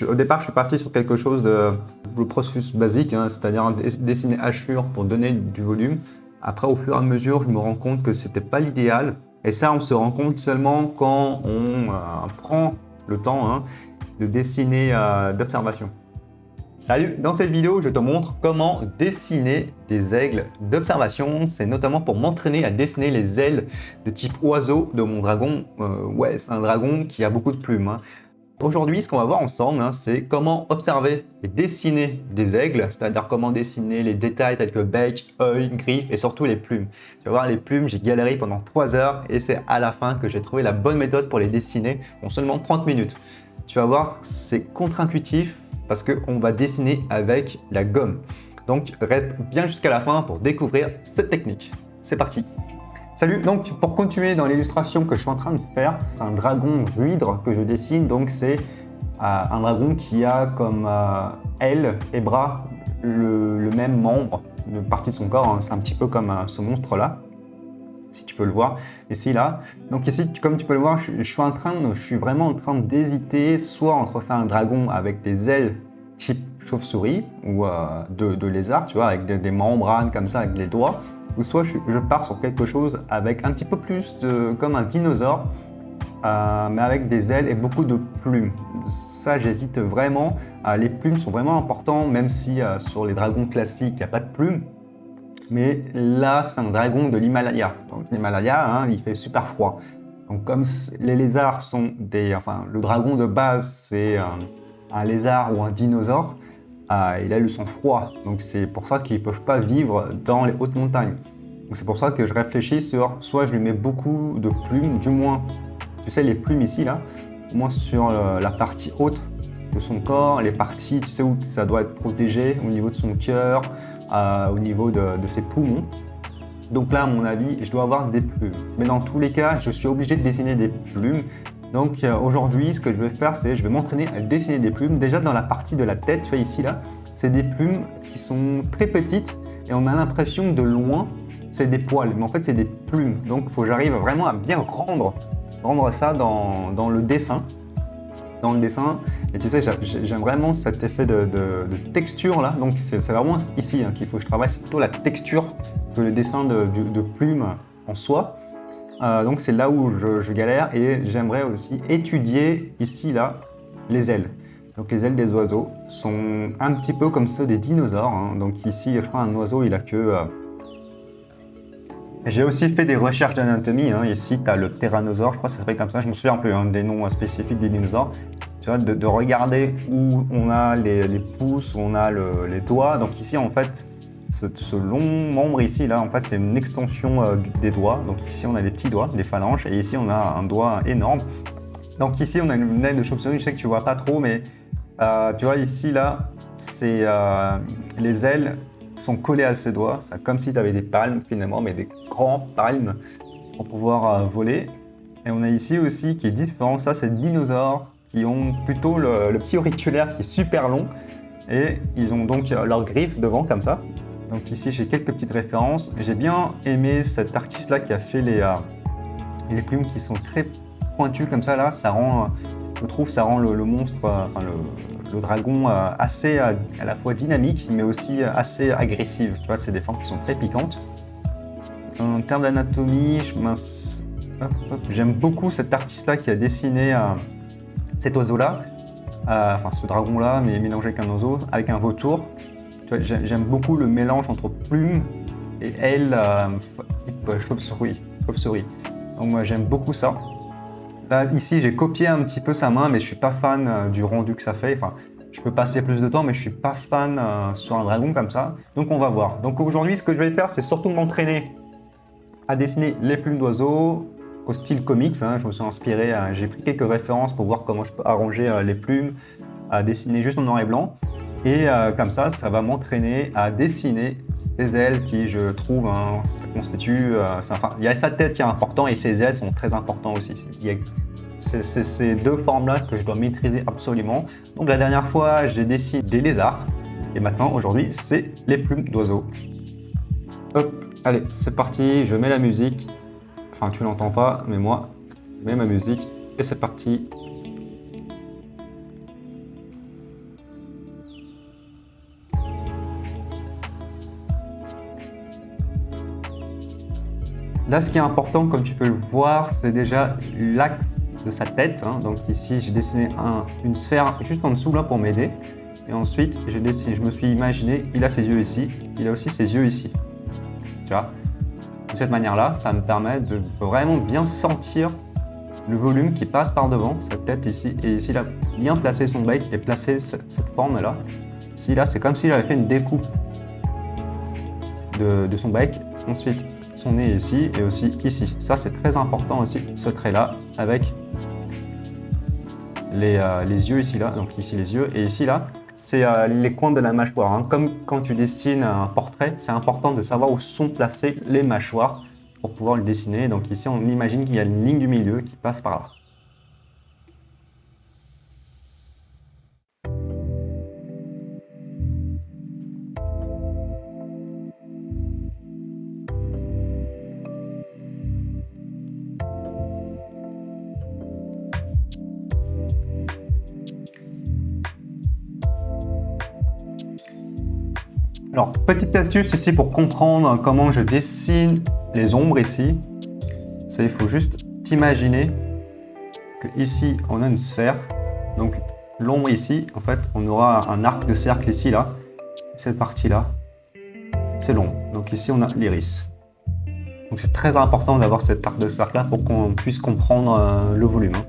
Au départ, je suis parti sur quelque chose de le processus basique, hein, c'est-à-dire dessiner hachure pour donner du volume. Après, au fur et à mesure, je me rends compte que c'était pas l'idéal. Et ça, on se rend compte seulement quand on prend le temps de dessiner d'observation. Salut, dans cette vidéo, je te montre comment dessiner des aigles d'observation. C'est notamment pour m'entraîner à dessiner les ailes de type oiseau de mon dragon. Ouais, c'est un dragon qui a beaucoup de plumes. Aujourd'hui, ce qu'on va voir ensemble, c'est comment observer et dessiner des aigles, c'est-à-dire comment dessiner les détails tels que bec, œil, griffes et surtout les plumes. Tu vas voir, les plumes, j'ai galéré pendant 3 heures et c'est à la fin que j'ai trouvé la bonne méthode pour les dessiner en seulement 30 minutes. Tu vas voir, c'est contre-intuitif parce qu'on va dessiner avec la gomme. Donc, reste bien jusqu'à la fin pour découvrir cette technique. C'est parti! Salut, donc pour continuer dans l'illustration que je suis en train de faire, c'est un dragon ruydre que je dessine, donc c'est un dragon qui a comme ailes et bras le même membre, une partie de son corps, c'est un petit peu comme ce monstre-là, si tu peux le voir, ici, là. Donc ici, comme tu peux le voir, je suis vraiment en train d'hésiter, soit entre faire un dragon avec des ailes type chauve-souris ou de lézard, tu vois, avec des membranes comme ça, avec les doigts, ou soit je pars sur quelque chose avec un petit peu plus comme un dinosaure, mais avec des ailes et beaucoup de plumes. Ça, j'hésite vraiment. Les plumes sont vraiment importantes, même si sur les dragons classiques, il n'y a pas de plumes. Mais là, c'est un dragon de l'Himalaya. Donc l'Himalaya, il fait super froid. Donc comme les lézards sont le dragon de base, c'est un lézard ou un dinosaure, il a le sang froid, donc c'est pour ça qu'ils ne peuvent pas vivre dans les hautes montagnes. Donc c'est pour ça que je réfléchis sur, soit je lui mets beaucoup de plumes, du moins, tu sais les plumes ici, là, au moins sur la partie haute de son corps, les parties, tu sais, où ça doit être protégé, au niveau de son cœur, au niveau de ses poumons. Donc là, à mon avis, je dois avoir des plumes. Mais dans tous les cas, je suis obligé de dessiner des plumes. Donc aujourd'hui, ce que je vais faire, c'est je vais m'entraîner à dessiner des plumes. Déjà dans la partie de la tête, tu vois ici, là, c'est des plumes qui sont très petites et on a l'impression de loin, c'est des poils. Mais en fait, c'est des plumes. Donc il faut que j'arrive vraiment à bien rendre ça dans le dessin. Et tu sais, j'aime vraiment cet effet de texture là. Donc c'est vraiment ici qu'il faut que je travaille. C'est plutôt la texture que le dessin de plumes en soi. Donc c'est là où je galère et j'aimerais aussi étudier ici, là, les ailes. Donc les ailes des oiseaux sont un petit peu comme ceux des dinosaures. Donc ici, je crois un oiseau, il a que... J'ai aussi fait des recherches d'anatomie. Ici, tu as le tyrannosaure, je crois que ça s'appelle comme ça. Je me souviens plus des noms spécifiques des dinosaures. Tu vois, de regarder où on a les pouces, où on a les doigts. Donc ici, en fait, ce long membre ici, là, en fait, c'est une extension des doigts. Donc ici, on a des petits doigts, des phalanges, et ici, on a un doigt énorme. Donc ici, on a une aile de chauve-souris. Je sais que tu vois pas trop, mais tu vois ici, là, c'est les ailes sont collées à ses doigts. C'est comme si tu avais des palmes finalement, mais des grands palmes pour pouvoir voler. Et on a ici aussi qui est différent. Ça, c'est des dinosaures qui ont plutôt le petit auriculaire qui est super long. Et ils ont donc leurs griffes devant comme ça. Donc ici, j'ai quelques petites références. J'ai bien aimé cet artiste-là qui a fait les plumes qui sont très pointues comme ça. Là, ça rend, je trouve, ça rend le monstre, le dragon assez à la fois dynamique, mais aussi assez agressive. Tu vois, c'est des formes qui sont très piquantes. En termes d'anatomie, j'aime beaucoup cet artiste-là qui a dessiné cet oiseau-là. Ce dragon-là, mais mélangé avec un oiseau, avec un vautour. J'aime beaucoup le mélange entre plumes et ailes type chauve-souris. Donc moi j'aime beaucoup ça. Là ici j'ai copié un petit peu sa main, mais je suis pas fan du rendu que ça fait. Enfin, je peux passer plus de temps, mais je suis pas fan sur un dragon comme ça. Donc on va voir. Donc aujourd'hui ce que je vais faire, c'est surtout m'entraîner à dessiner les plumes d'oiseaux au style comics. Je me suis inspiré, j'ai pris quelques références pour voir comment je peux arranger les plumes, à dessiner juste en noir et blanc. Et comme ça va m'entraîner à dessiner ces ailes qui, je trouve, ça constitue... il y a sa tête qui est important et ses ailes sont très importantes aussi. C'est ces deux formes-là que je dois maîtriser absolument. Donc la dernière fois, j'ai dessiné des lézards. Et maintenant, aujourd'hui, c'est les plumes d'oiseaux. Hop, allez, c'est parti, je mets la musique. Enfin, tu l'entends pas, mais moi, je mets ma musique. Et c'est parti. Là, ce qui est important, comme tu peux le voir, c'est déjà l'axe de sa tête. Hein. Donc ici, j'ai dessiné une sphère juste en dessous là pour m'aider. Et ensuite, je me suis imaginé, il a ses yeux ici, il a aussi ses yeux ici. Tu vois? De cette manière-là, ça me permet de vraiment bien sentir le volume qui passe par devant, sa tête ici. Et ici, là, bien placer son bec et placer cette forme-là. Ici, là, c'est comme s'il avait fait une découpe de son bec. Ensuite, son nez ici et aussi ici. Ça, c'est très important aussi, ce trait-là, avec les yeux ici, là. Donc ici, les yeux. Et ici, là, c'est les coins de la mâchoire. Hein. Comme quand tu dessines un portrait, c'est important de savoir où sont placées les mâchoires pour pouvoir le dessiner. Donc ici, on imagine qu'il y a une ligne du milieu qui passe par là. Alors, petite astuce ici pour comprendre comment je dessine les ombres ici, c'est il faut juste t'imaginer que ici on a une sphère, donc l'ombre ici, en fait, on aura un arc de cercle ici, là, cette partie-là, c'est l'ombre. Donc ici on a l'iris. Donc c'est très important d'avoir cet arc de cercle-là pour qu'on puisse comprendre le volume. Hein.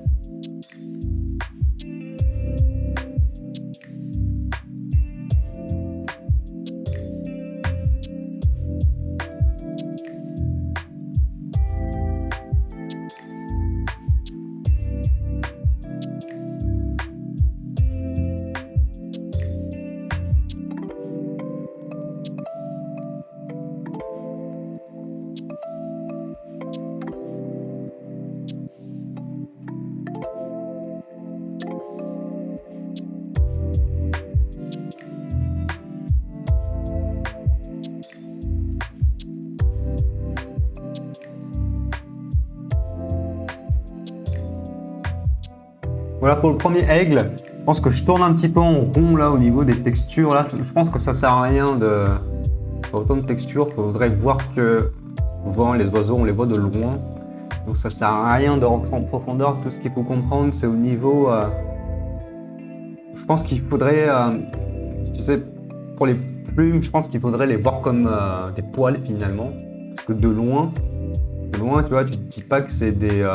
Voilà pour le premier aigle. Je pense que je tourne un petit peu en rond là au niveau des textures. Là, je pense que ça sert à rien de autant de textures. Il faudrait voir que souvent les oiseaux on les voit de loin. Donc ça sert à rien de rentrer en profondeur. Tout ce qu'il faut comprendre, c'est au niveau. Je pense qu'il faudrait, tu sais, pour les plumes, je pense qu'il faudrait les voir comme des poils finalement. Parce que de loin, tu vois, tu te dis pas que c'est des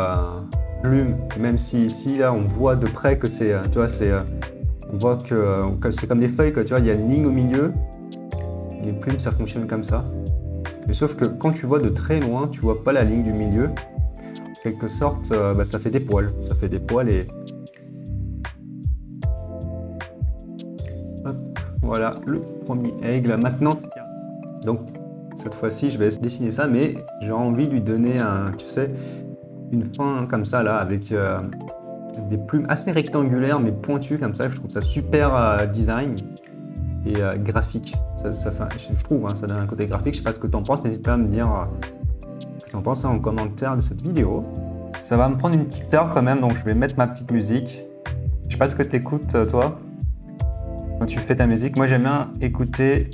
plumes, même si ici, là, on voit de près que c'est, tu vois, on voit que c'est comme des feuilles, que, tu vois, il y a une ligne au milieu. Les plumes, ça fonctionne comme ça. Mais sauf que quand tu vois de très loin, tu vois pas la ligne du milieu. En quelque sorte, ça fait des poils. Ça fait des poils et... Hop, voilà, le premier aigle. Maintenant, donc, cette fois-ci, je vais dessiner ça, mais j'ai envie de lui donner tu sais, une fin comme ça, là, avec des plumes assez rectangulaires, mais pointues comme ça. Je trouve ça super design et graphique. Je trouve, hein, ça donne un côté graphique. Je sais pas ce que tu en penses. N'hésite pas à me dire ce que tu en penses en commentaire de cette vidéo. Ça va me prendre une petite heure quand même, donc je vais mettre ma petite musique. Je sais pas ce que tu écoutes, toi, quand tu fais ta musique. Moi, j'aime bien écouter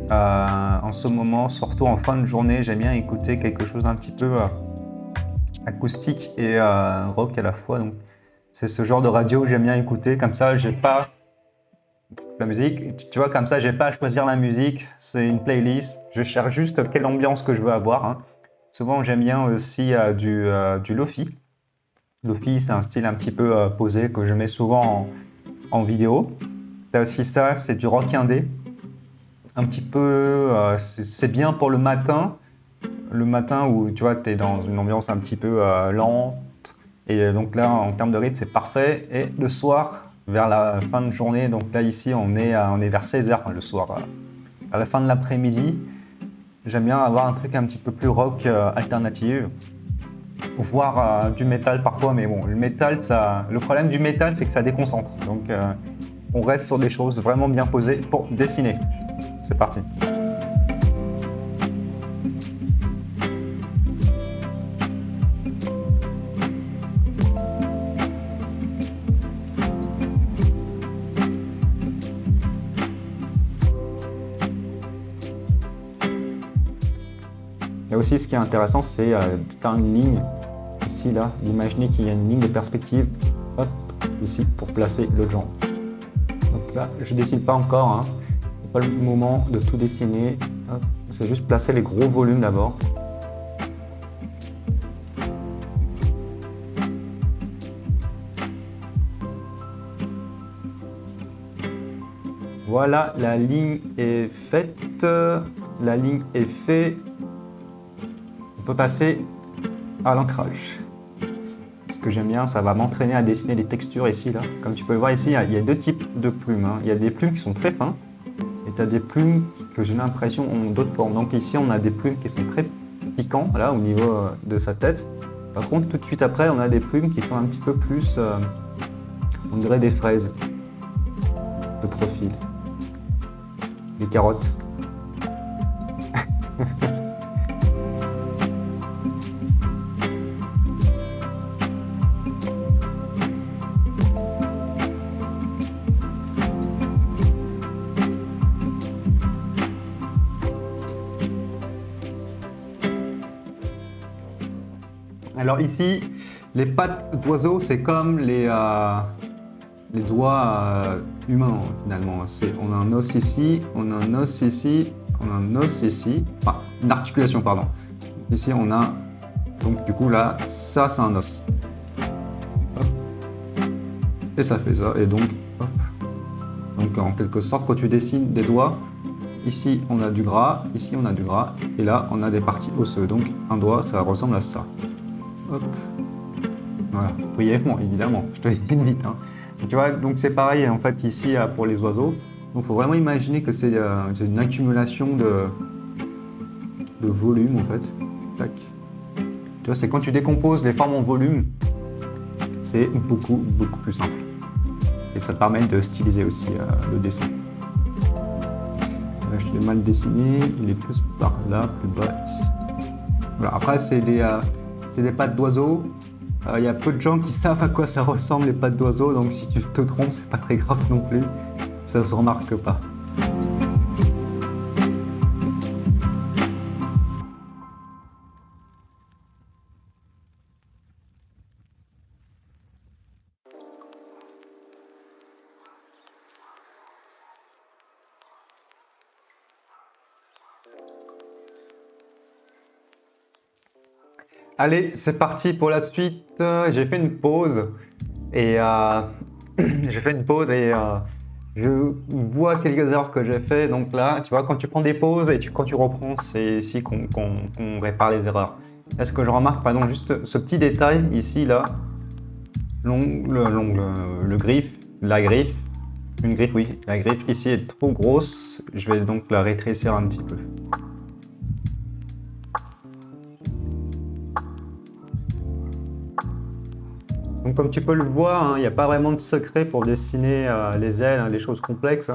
en ce moment, surtout en fin de journée, j'aime bien écouter quelque chose d'un petit peu acoustique et rock à la fois. Donc, c'est ce genre de radio que j'aime bien écouter. Comme ça, j'ai pas la musique. Tu vois, comme ça, j'ai pas à choisir la musique. C'est une playlist. Je cherche juste quelle ambiance que je veux avoir. Hein. Souvent, j'aime bien aussi du lofi. Lofi, c'est un style un petit peu posé que je mets souvent en vidéo. Tu as aussi ça, c'est du rock indé. Un petit peu, c'est bien pour le matin où tu vois, tu es dans une ambiance un petit peu lente. Et donc là, en termes de rythme, c'est parfait. Et le soir, vers la fin de journée, donc là, ici, on est vers 16h le soir. À la fin de l'après-midi, j'aime bien avoir un truc un petit peu plus rock alternative. Voire du métal parfois, mais bon, le métal, le problème du métal, c'est que ça déconcentre. Donc, on reste sur des choses vraiment bien posées pour dessiner. C'est parti. Et aussi, ce qui est intéressant, c'est de faire une ligne ici, là, d'imaginer qu'il y a une ligne de perspective, hop, ici, pour placer le jambe. Donc là, je ne dessine pas encore, hein. C'est pas le moment de tout dessiner. C'est juste placer les gros volumes d'abord. Voilà, la ligne est faite. La ligne est faite. On peut passer à l'ancrage. Ce que j'aime bien, ça va m'entraîner à dessiner les textures ici, là. Comme tu peux le voir ici, il y a deux types de plumes, hein. Il y a des plumes qui sont très fins et tu as des plumes que j'ai l'impression ont d'autres formes. Donc ici, on a des plumes qui sont très piquants, là, au niveau de sa tête. Par contre, tout de suite après, on a des plumes qui sont un petit peu plus, on dirait des fraises de profil. Les carottes. Alors ici, les pattes d'oiseau, c'est comme les doigts humains finalement. On a un os ici, on a un os ici, on a un os ici, enfin une articulation pardon. Ici on a, donc du coup là, ça c'est un os. Hop. Et ça fait ça, et donc hop. Donc en quelque sorte quand tu dessines des doigts, ici on a du gras, ici on a du gras, et là on a des parties osseuses. Donc un doigt ça ressemble à ça. Hop. Voilà, brièvement évidemment, je te l'ai dit vite. Hein. Tu vois, donc c'est pareil en fait ici pour les oiseaux. Donc il faut vraiment imaginer que c'est une accumulation de volume en fait. Tac. Tu vois, c'est quand tu décomposes les formes en volume, c'est beaucoup plus simple. Et ça te permet de styliser aussi le dessin. Là, je l'ai mal dessiné, il est plus par là, plus bas ici. Voilà. Après c'est des pattes d'oiseau. Il y a peu de gens qui savent à quoi ça ressemble les pattes d'oiseau, donc si tu te trompes, c'est pas très grave non plus, ça se remarque pas. Allez, c'est parti pour la suite. J'ai fait une pause et je vois quelques erreurs que j'ai fait. Donc là, tu vois, quand tu prends des pauses et quand tu reprends, c'est ici qu'on répare les erreurs. Est-ce que je remarque, pardon, juste ce petit détail ici, là, le griffe, la griffe, une griffe, oui, la griffe ici est trop grosse. Je vais donc la rétrécir un petit peu. Donc comme tu peux le voir, il n'y a pas vraiment de secret pour dessiner les ailes, les choses complexes.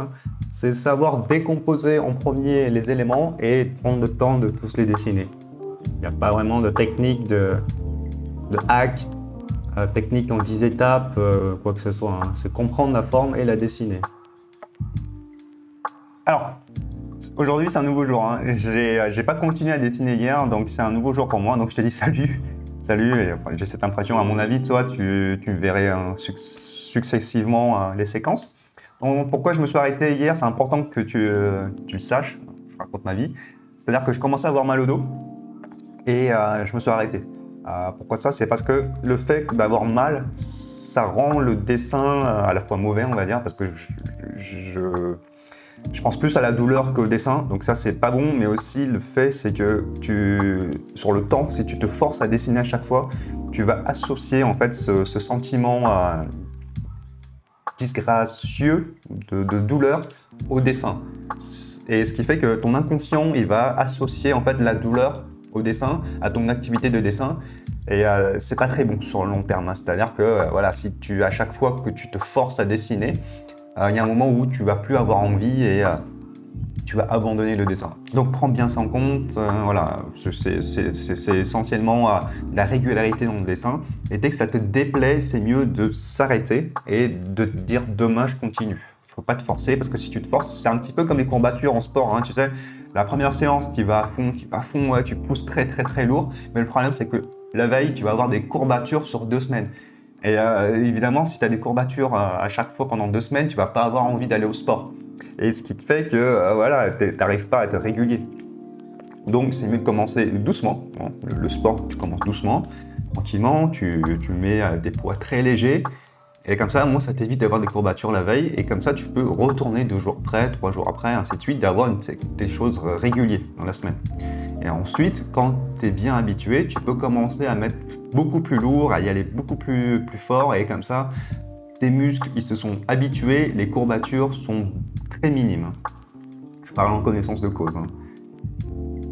C'est savoir décomposer en premier les éléments et prendre le temps de tous les dessiner. Il n'y a pas vraiment de technique de hack, technique en 10 étapes, quoi que ce soit. C'est comprendre la forme et la dessiner. Alors, aujourd'hui c'est un nouveau jour. J'ai pas continué à dessiner hier, donc c'est un nouveau jour pour moi. Donc je te dis salut. Salut, et enfin, j'ai cette impression, à mon avis, toi, tu verrais successivement les séquences. Donc, pourquoi je me suis arrêté hier, c'est important que tu le saches, je raconte ma vie. C'est-à-dire que je commençais à avoir mal au dos et je me suis arrêté. Pourquoi ça? C'est parce que le fait d'avoir mal, ça rend le dessin à la fois mauvais, on va dire, parce que je pense plus à la douleur qu'au dessin, donc ça c'est pas bon, mais aussi le fait c'est que sur le temps, si tu te forces à dessiner à chaque fois, tu vas associer en fait ce sentiment disgracieux de douleur au dessin. Et ce qui fait que ton inconscient, il va associer en fait la douleur au dessin, à ton activité de dessin, et c'est pas très bon sur le long terme. C'est-à-dire que voilà, si à chaque fois que tu te forces à dessiner, il y a un moment où tu vas plus avoir envie et tu vas abandonner le dessin. Donc prends bien ça en compte, voilà, c'est essentiellement la régularité dans le dessin. Et dès que ça te déplaît, c'est mieux de s'arrêter et de te dire demain je continue. Il ne faut pas te forcer parce que si tu te forces, c'est un petit peu comme les courbatures en sport, tu sais. La première séance, tu vas à fond, ouais, tu pousses très lourd. Mais le problème, c'est que la veille, tu vas avoir des courbatures sur 2 semaines. Et évidemment, si tu as des courbatures à chaque fois pendant 2 semaines, tu vas pas avoir envie d'aller au sport. Et ce qui te fait que voilà, tu n'arrives pas à être régulier. Donc, c'est mieux de commencer doucement. Le sport, tu commences doucement, tranquillement, tu mets des poids très légers. Et comme ça, moi, ça t'évite d'avoir des courbatures la veille. Et comme ça, tu peux retourner 2 jours après, 3 jours après, ainsi de suite, d'avoir des choses régulières dans la semaine. Et ensuite, quand tu es bien habitué, tu peux commencer à mettre beaucoup plus lourd, à y aller beaucoup plus fort. Et comme ça, tes muscles, ils se sont habitués, les courbatures sont très minimes. Je parle en connaissance de cause.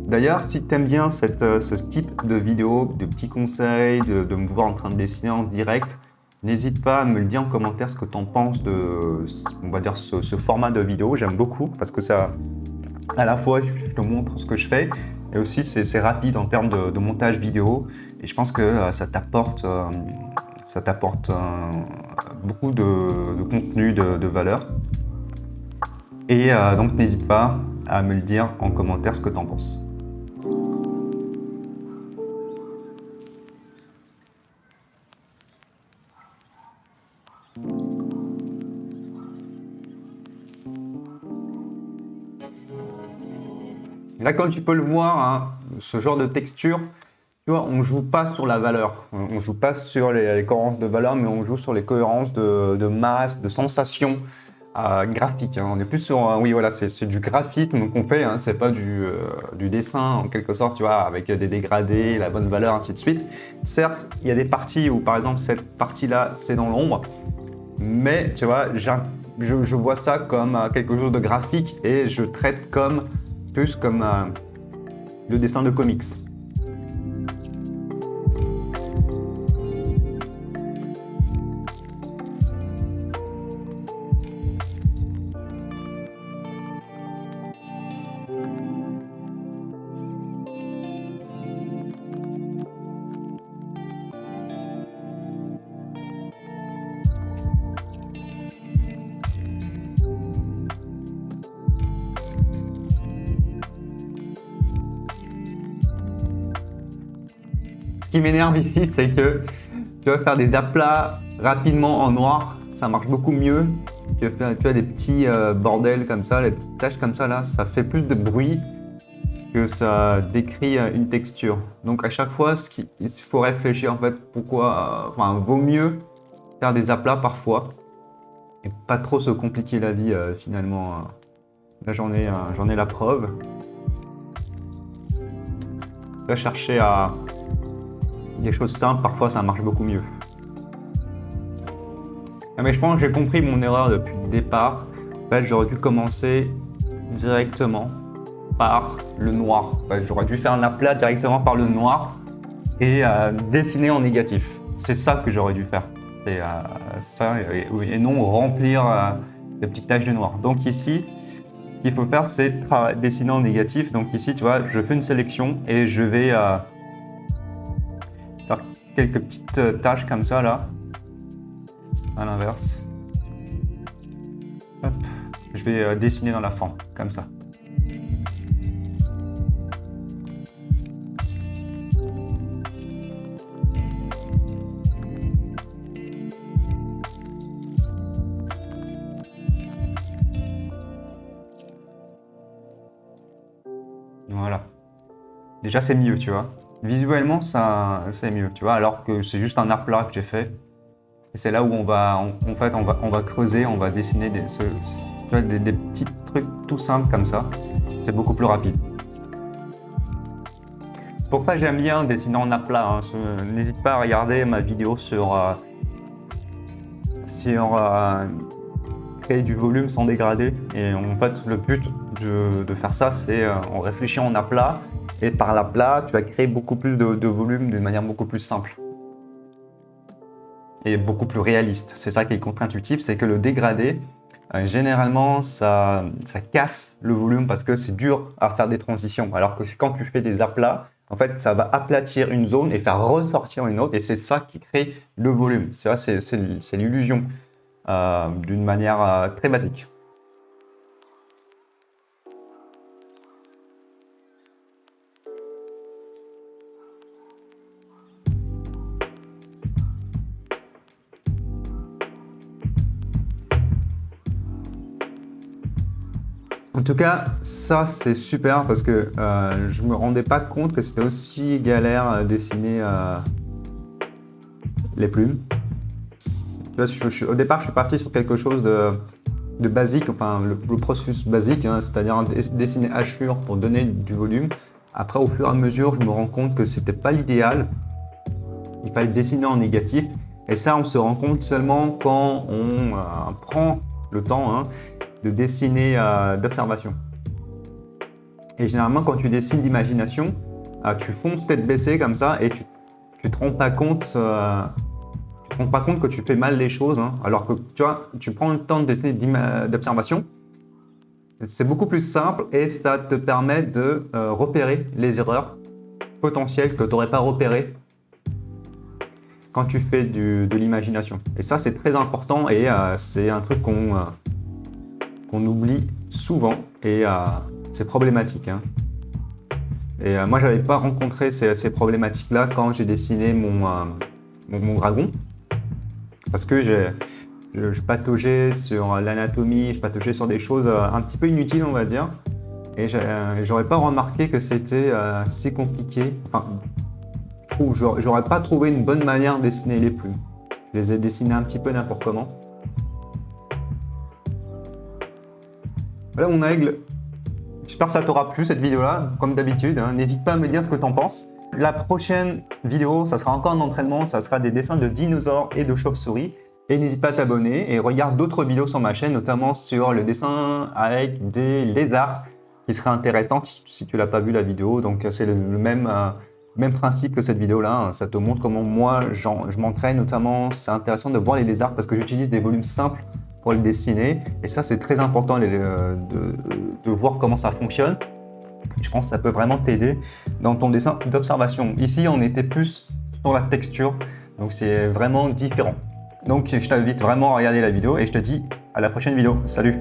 D'ailleurs, si tu aimes bien ce type de vidéo, de petits conseils, de me voir en train de dessiner en direct, n'hésite pas à me le dire en commentaire ce que tu en penses de, on va dire, ce format de vidéo. J'aime beaucoup parce que ça, à la fois, je te montre ce que je fais et aussi c'est rapide en termes de montage vidéo. Et je pense que ça t'apporte beaucoup de contenu, de valeur. Et donc, n'hésite pas à me le dire en commentaire ce que tu en penses. Là, comme tu peux le voir, hein, ce genre de texture, tu vois, on ne joue pas sur la valeur. On ne joue pas sur les cohérences de valeur, mais on joue sur les cohérences de masse, de sensations graphiques. Hein. On est plus sur, oui, voilà, c'est du graphisme qu'on fait, hein, c'est pas du dessin en quelque sorte, tu vois, avec des dégradés, la bonne valeur, ainsi de suite. Certes, il y a des parties où, par exemple, cette partie-là, c'est dans l'ombre, mais tu vois, je vois ça comme quelque chose de graphique et je traite plus comme le dessin de comics. Ce qui m'énerve ici, c'est que tu vas faire des aplats rapidement en noir, ça marche beaucoup mieux. Tu as des petits bordels comme ça, les petites taches comme ça là, ça fait plus de bruit que ça décrit une texture. Donc à chaque fois, il faut réfléchir en fait pourquoi, enfin vaut mieux faire des aplats parfois et pas trop se compliquer la vie finalement. Là j'en ai la preuve. Tu vas chercher à des choses simples, parfois ça marche beaucoup mieux. Ah, mais je pense que j'ai compris mon erreur depuis le départ. En fait, j'aurais dû commencer directement par le noir. J'aurais dû faire un aplat directement par le noir et dessiner en négatif. C'est ça que j'aurais dû faire. C'est ça, et non remplir des petites taches de noir. Donc ici, ce qu'il faut faire, c'est dessiner en négatif. Donc ici, tu vois, je fais une sélection et je vais faire quelques petites taches comme ça là, à l'inverse. Hop. Je vais dessiner dans la forme, comme ça. Voilà. Déjà, c'est mieux, tu vois. Visuellement, ça, c'est mieux, tu vois, alors que c'est juste un aplat que j'ai fait. Et c'est là où on va creuser, on va dessiner des petits trucs tout simples comme ça. C'est beaucoup plus rapide. C'est pour ça que j'aime bien dessiner en aplat. Hein. N'hésite pas à regarder ma vidéo sur créer du volume sans dégrader. Et en fait, le but de faire ça, c'est en réfléchissant en aplat. Et par l'aplat, tu vas créer beaucoup plus de volume d'une manière beaucoup plus simple. Et beaucoup plus réaliste. C'est ça qui est contre-intuitif, c'est que le dégradé, généralement, ça casse le volume parce que c'est dur à faire des transitions. Alors que quand tu fais des aplats, en fait, ça va aplatir une zone et faire ressortir une autre. Et c'est ça qui crée le volume. C'est l'illusion d'une manière très basique. En tout cas, ça c'est super parce que je me rendais pas compte que c'était aussi galère à dessiner les plumes. Tu vois, au départ, je suis parti sur quelque chose de basique, enfin le processus basique, hein, c'est-à-dire dessiner hachure pour donner du volume. Après, au fur et à mesure, je me rends compte que c'était pas l'idéal. Il fallait dessiner en négatif. Et ça, on se rend compte seulement quand on prend le temps, hein, de dessiner d'observation. Et généralement, quand tu dessines d'imagination, tu fonces tête baissée comme ça et tu te rends pas compte, que tu fais mal les choses, hein. Alors que tu vois, tu prends le temps de dessiner d'observation, c'est beaucoup plus simple et ça te permet de repérer les erreurs potentielles que tu n'aurais pas repérées quand tu fais de l'imagination. Et ça, c'est très important et c'est un truc qu'on oublie souvent et c'est problématique, hein. Et moi, je n'avais pas rencontré ces problématiques-là quand j'ai dessiné mon dragon, parce que je pataugeais sur l'anatomie, je pataugeais sur des choses un petit peu inutiles, on va dire, et j'aurais pas remarqué que c'était si compliqué. Enfin, j'aurais pas trouvé une bonne manière de dessiner les plumes. Je les ai dessinés un petit peu n'importe comment. Voilà mon aigle. J'espère que ça t'aura plu cette vidéo-là, comme d'habitude, hein. N'hésite pas à me dire ce que tu en penses. La prochaine vidéo, ça sera encore un entraînement, ça sera des dessins de dinosaures et de chauves-souris. Et n'hésite pas à t'abonner et regarde d'autres vidéos sur ma chaîne, notamment sur le dessin avec des lézards, qui serait intéressant si tu l'as pas vu la vidéo. Donc c'est le même principe que cette vidéo-là. Ça te montre comment moi je m'entraîne, notamment c'est intéressant de voir les lézards parce que j'utilise des volumes simples pour les dessiner. Et ça, c'est très important de voir comment ça fonctionne. Je pense que ça peut vraiment t'aider dans ton dessin d'observation. Ici, on était plus sur la texture, donc c'est vraiment différent. Donc, je t'invite vraiment à regarder la vidéo et je te dis à la prochaine vidéo. Salut!